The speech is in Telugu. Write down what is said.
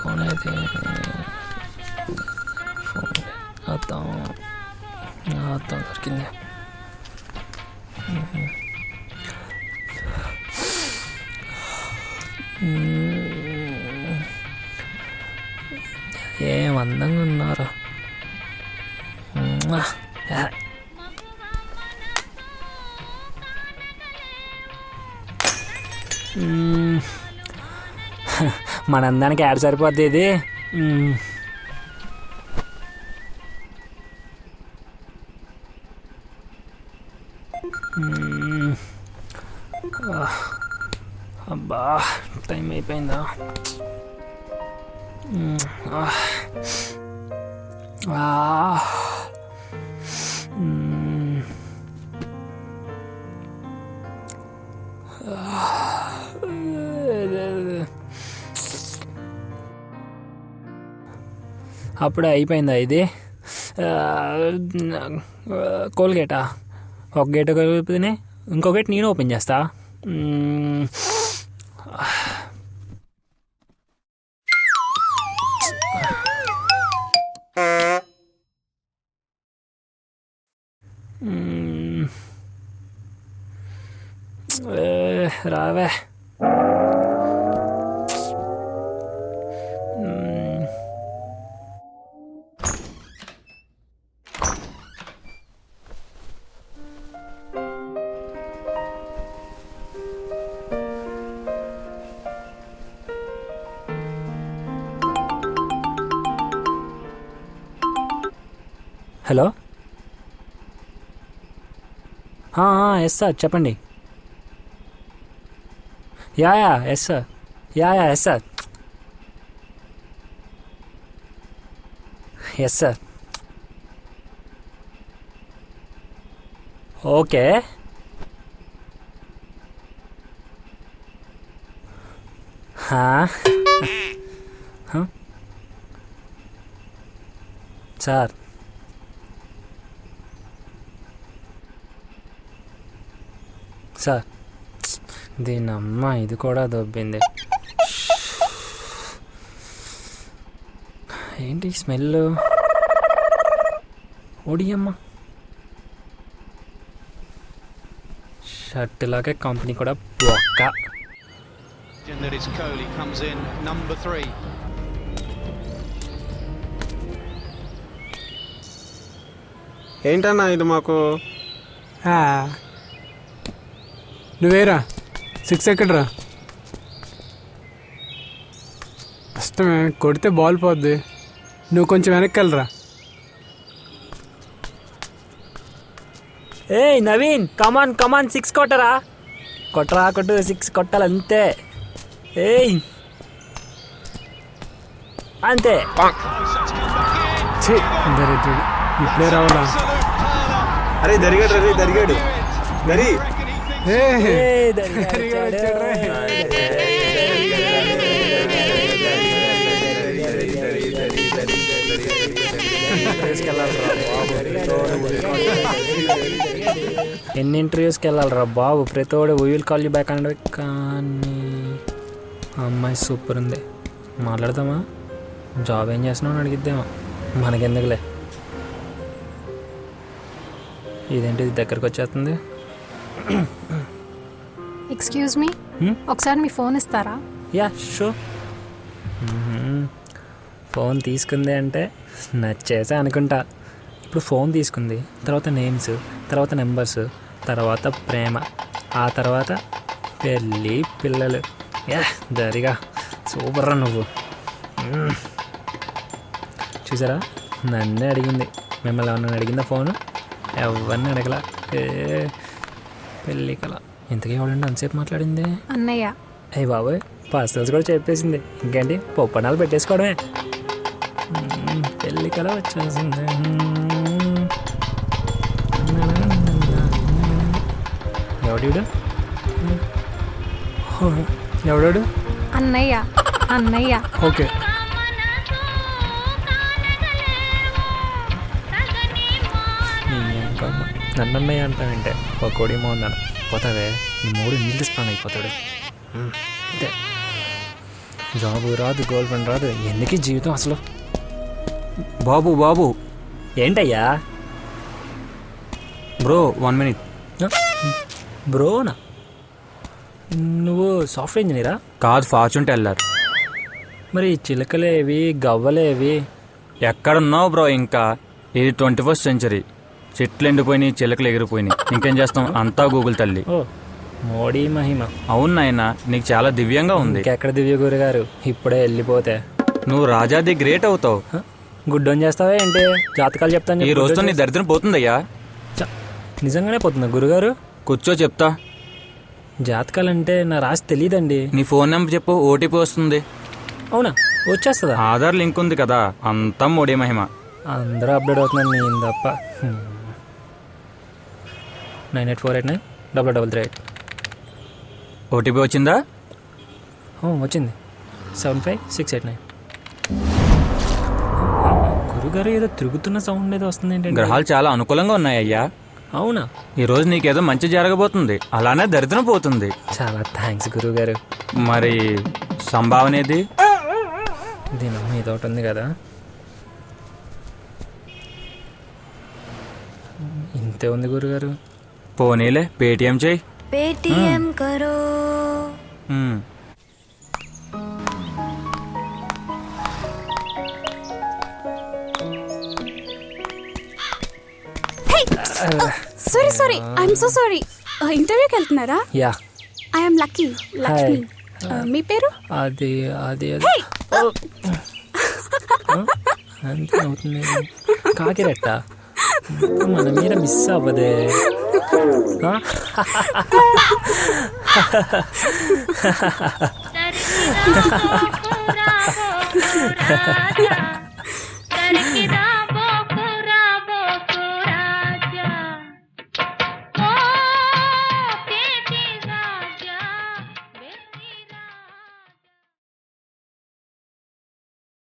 ఫోన్ అయితే ఫోన్ అర్థం దొరికింది. ఏం అందంగా ఉన్నారు. మన అందానికి యాడ్ సరిపోద్ది ఇది. అబ్బా టైం అయిపోయిందా? అప్పుడే అయిపోయిందా ఇది? కోల్గేటా? ఒక గేట్ కలిపితేనే ఇంకో గేట్ నేను ఓపెన్ చేస్తా. రావే. హలో, ఎస్ సార్, చెప్పండి. Yes sir, yes sir, yes sir. Okay. Sir, sir, దీనమ్మ ఇది కూడా దొబ్బింది. ఏంటి స్మెల్? ఓడియమ్మ, షర్ట్ లాగే కంపెనీ కూడా బొక్క. ఏంటన్నా ఇది మాకు? నువ్వేరా 6 ఎక్కడరా? కష్టమే, కొడితే బాల్ పోద్ది. నువ్వు కొంచెం వెనక్కి వెళ్ళరా. ఏయ్ నవీన్, కమాన్ 6 కొట్టరా. కొట్టు 6 కొట్టాలి అంతే. ఏయ్ అంతే. ఇప్పుడే రావాలా? అరే జరిగాడు. ఎన్ని ఇంటర్వ్యూస్కి వెళ్ళాలరా బాబు? ప్రతివాడు we will call you back అంటే, కానీ అమ్మాయి సూపర్ ఉంది. మాట్లాడదామా? జాబ్ ఏం చేస్తున్నావు అని అడిగిద్దామా? మనకెందుకులే. ఇదేంటి దగ్గరకు వచ్చేస్తుంది? ఎక్స్క్యూజ్ మీ, ఒకసారి మీ ఫోన్ ఇస్తారా? Yeah sure. ఫోన్ తీసుకుంది అంటే నచ్చేసా అనుకుంటా. ఇప్పుడు ఫోన్ తీసుకుంది, తర్వాత నేమ్స్, తర్వాత నెంబర్స్, తర్వాత ప్రేమ, ఆ తర్వాత పెళ్ళి పిల్లలు. దరిగా సూపర్ రా నువ్వు. చూసారా, నన్నే అడిగింది. మిమ్మల్ని ఎవరిని అడిగిందా ఫోను? ఎవరిని అడగల. పెళ్ళి కల. ఇంతకీ ఎవడండి అంతసేపు మాట్లాడింది? అన్నయ్య. అయ్యి బాబోయ్, పర్సనల్స్ కూడా చెప్పేసింది. ఇంకేంటి, పప్పనాలు పెట్టేసుకోవడమే. పెళ్ళి కల వచ్చేసింది. ఎవడాడు? అన్నయ్య. ఓకే. నన్ను అన్నయ్య అంటానంటే ఒక కోడేమో ఉన్నాను పోతావే నీ మూడు నీళ్ళు స్పాన్ అయిపోతాడు అంతే. జాబు రాదు, గర్ల్ ఫ్రెండ్ రాదు, ఎందుకీ జీవితం అసలు. బాబు బాబు ఏంటయ్యా బ్రో 1 minute. బ్రోనా? నువ్వు సాఫ్ట్వేర్ ఇంజనీరా? కాదు, ఫార్చ్యూన్ టెల్లర్. మరి చిలకలేవి గవ్వలేవి? ఎక్కడున్నావు బ్రో? ఇంకా ఇది 21st century. చెట్లు ఎండిపోయినాయి, చిలకలు ఎగిరిపోయినాయి. ఇంకేం చేస్తాం, అంతా గూగుల్ తల్లి. ఓ మోడీ మహిమ. అవును నాయనా, నీకు చాలా దివ్యంగా ఉంది. ఇంకెక్కడ దివ్య గురుగారు, ఇప్పుడే వెళ్ళిపోతే నువ్వు రాజాది గ్రేట్ అవుతావు. గుడ్డోని చేస్తావా ఏంటి? జాతకాలు చెప్తాను. ఈ రోజుతో నీ దరిద్రం పోతుందయ్యా. నిజంగానే పోతుందా గురుగారు? కూర్చో చెప్తా. జాతకాలంటే నా రాసి తెలియదండి. నీ ఫోన్ నెంబర్ చెప్పు, ఓటీపీ వస్తుంది. అవునా, వచ్చేస్తుందా? ఆధార్ లింక్ ఉంది కదా, అంతా మోడీ మహిమ. అందరూ అప్డేట్ అవుతున్నాను నేను తప్ప. 9848903338. ఓటీపీ వచ్చిందా? వచ్చింది 75689. గురుగారు ఏదో తిరుగుతున్న సౌండ్ ఏదో వస్తుంది ఏంటంటే? గ్రహాలు చాలా అనుకూలంగా ఉన్నాయ్యా. అవునా? ఈ రోజు నీకేదో మంచి జరగబోతుంది, అలానే దరిద్రం పోతుంది. చాలా థ్యాంక్స్ గురుగారు. మరి సంభావన ఏది? దీని ఏదో ఒకటి ఉంది కదా. ఇంతే ఉంది గురుగారు. పోనీలే, పేటిఎం చేయి. पेटीएम करो। Sorry sorry I'm so sorry. ఇంటర్వ్యూకి వెళ్తున్నారా? యా. I'm lucky Lakshmi. మీ పేరు? అది అది అది అంతే అవుతుంది. కాకిరెట్ట మన మీద మిస్ అవ్వదే. దరిద్రం